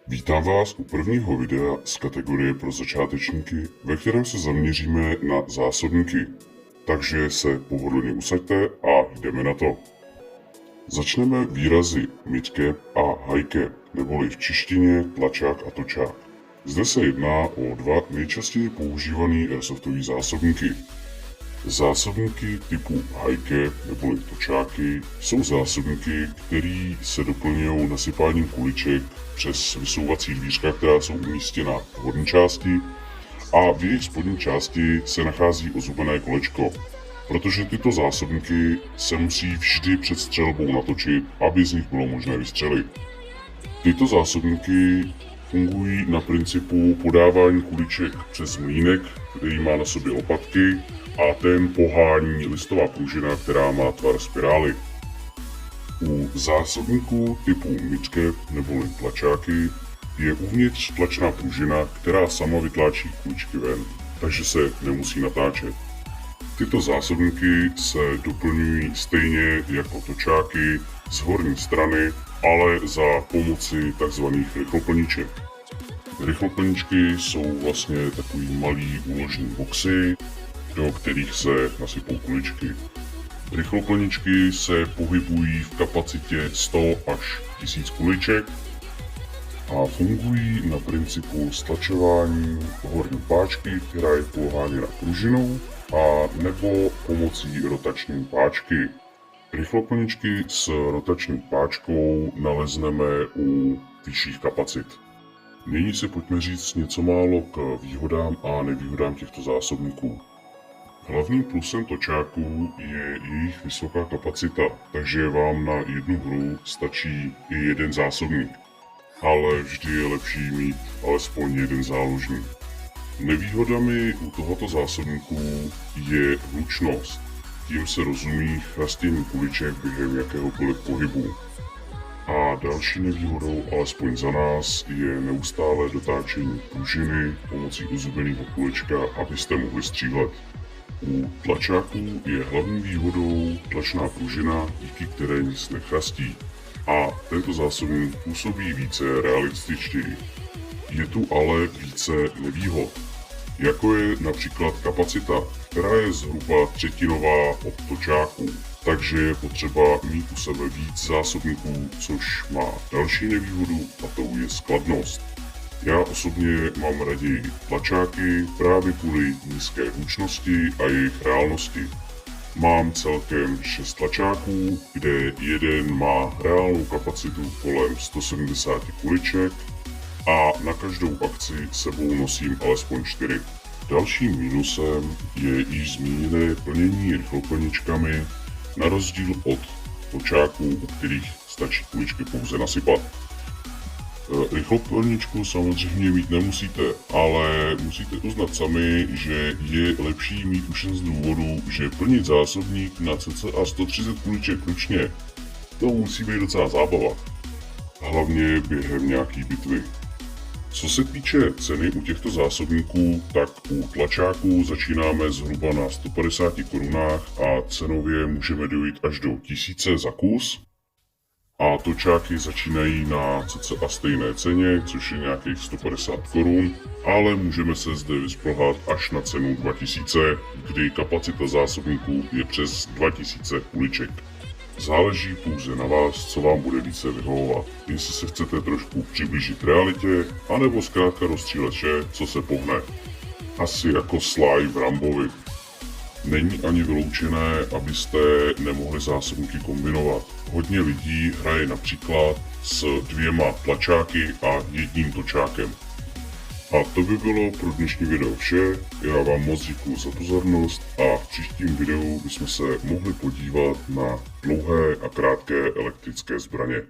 Vítám vás u prvního videa z kategorie pro začátečníky, ve kterém se zaměříme na zásobníky. Takže se pohodlně usaďte a jdeme na to. Začneme výrazy midcap a highcap, neboli v češtině tlačák a točák. Zde se jedná o dva nejčastěji používané airsoftové zásobníky. Zásobníky typu highcap neboli točáky jsou zásobníky, které se doplňují nasypáním kuliček přes vysouvací dvířka, která jsou umístěna v horní části, a v jejich spodní části se nachází ozubené kolečko, protože tyto zásobníky se musí vždy před střelbou natočit, aby z nich bylo možné vystřelit. Tyto zásobníky fungují na principu podávání kuliček přes mlýnek, který má na sobě lopatky, a ten pohání listová pružina, která má tvar spirály. U zásobníků typu midcap neboli tlačáky je uvnitř tlačná pružina, která sama vytlačí kuličky ven, takže se nemusí natáčet. Tyto zásobníky se doplňují stejně jako točáky z horní strany, ale za pomoci tzv. Rychloplniček. Rychloplničky jsou vlastně takový malý úložní boxy, do kterých se nasypou kuličky. Rychloplničky se pohybují v kapacitě 100 až 1000 kuliček a fungují na principu stlačování horní páčky, která je poháněna pružinou, a nebo pomocí rotační páčky. Rychloplničky s rotační páčkou nalezneme u vyšších kapacit. Nyní se pojďme říct něco málo k výhodám a nevýhodám těchto zásobníků. Hlavním plusem točáků je jejich vysoká kapacita, takže vám na jednu hru stačí i jeden zásobník. Ale vždy je lepší mít alespoň jeden záložník. Nevýhodami u tohoto zásobníku je hlučnost. Tím se rozumí chrastění kuliček během jakéhokoliv pohybu. A další nevýhodou, alespoň za nás, je neustálé dotáčení pružiny pomocí ozubeného kulečka, abyste mohli střílet. U tlačáků je hlavní výhodou tlačná pružina, díky které nic nechrastí. A tento zásobník působí více realističtěji. Je tu ale více nevýhod, jako je například kapacita, která je zhruba třetinová od točáků. Takže je potřeba mít u sebe víc zásobníků, což má další nevýhodu, a tou je skladnost. Já osobně mám raději tlačáky právě kvůli nízké hlučnosti a jejich reálnosti. Mám celkem 6 tlačáků, kde jeden má reálnou kapacitu kolem 170 kuliček a na každou akci sebou nosím alespoň 4. Dalším mínusem je již zmíněné plnění rychloplničkami, na rozdíl od točáků, u kterých stačí kuličky pouze nasypat. Rychloplničku samozřejmě mít nemusíte, ale musíte uznat sami, že je lepší mít už jen z důvodu, že plnit zásobník na cca 130 kuliček ručně, to musí být docela zábava. Hlavně během nějaký bitvy. Co se týče ceny u těchto zásobníků, tak u tlačáků začínáme zhruba na 150 korunách a cenově můžeme dojít až do 1000 za kus. A točáky začínají na cca stejné ceně, což je nějakých 150 korun, ale můžeme se zde vyšplhat až na cenu 2000, kdy kapacita zásobníků je přes 2000 kuliček. Záleží pouze na vás, co vám bude více vyhovovat. Jestli se chcete trošku přiblížit realitě, anebo zkrátka rozstřílet vše, co se pohne. Asi jako Sly v Rambovi. Není ani vyloučené, abyste nemohli zásobníky kombinovat. Hodně lidí hraje například s 2 tlačáky a 1 točákem. A to by bylo pro dnešní video vše. Já vám moc děkuji za pozornost a v příštím videu bychom se mohli podívat na dlouhé a krátké elektrické zbraně.